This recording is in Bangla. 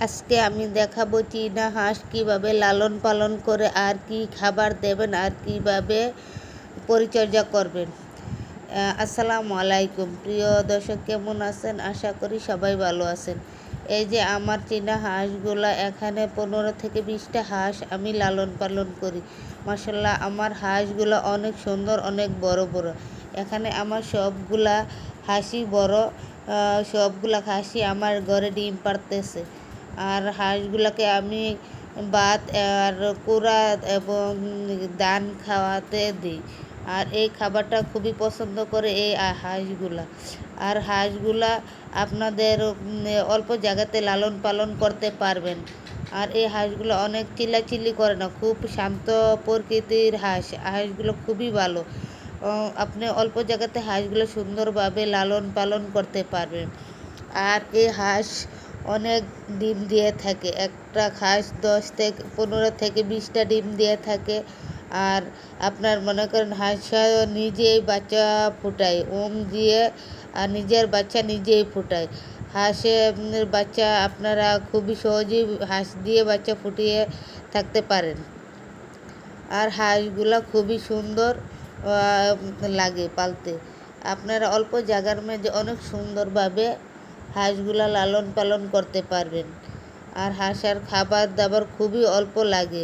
আজকে আমি দেখাবো চীনা হাঁস কীভাবে লালন পালন করে আর কি খাবার দেবেন আর কীভাবে পরিচর্যা করবেন। আসসালামু আলাইকুম প্রিয় দর্শক, কেমন আছেন? আশা করি সবাই ভালো আছেন। এই যে আমার চীনা হাঁসগুলা, এখানে 15 থেকে 20টা হাঁস আমি লালন পালন করি। মাশাআল্লাহ, আমার হাঁসগুলো অনেক সুন্দর, অনেক বড় বড়। এখানে আমার সবগুলা হাঁসই বড়, সবগুলা হাঁসই আমার ঘরে ডিম পাড়তেছে। আর হাঁসগুলোকে আমি ভাত আর কুড়া এবং ধান খাওয়াতে দিই। আর এই খাবারটা খুবই পছন্দ করে এই হাঁসগুলা। আর হাঁসগুলা আপনাদের অল্প জায়গাতে লালন পালন করতে পারবেন। আর এই হাঁসগুলো অনেক চিল্লাচিল্লি করে না, খুব শান্ত প্রকৃতির হাঁসগুলো খুবই ভালো। আপনি অল্প জায়গাতে হাঁসগুলো সুন্দরভাবে লালন পালন করতে পারবেন। আর এই হাঁস অনেক ডিম দিয়ে থাকে। একটা হাঁস 10 থেকে 15 থেকে 20টা ডিম দিয়ে থাকে। আর আপনার মনে করেন হাঁস নিজেই বাচ্চা ফুটায়, দিয়ে আর নিজের বাচ্চা নিজেই ফুটায়। হাঁসের বাচ্চা আপনারা খুবই সহজেই হাঁস দিয়ে বাচ্চা ফুটিয়ে থাকতে পারেন। আর হাঁসগুলো খুবই সুন্দর লাগে পালতে। আপনারা অল্প জায়গার মধ্যে অনেক সুন্দরভাবে হাঁসগুলা লালন পালন করতে পারবেন। আর হাঁসের খাবার দাবার খুবই অল্প লাগে।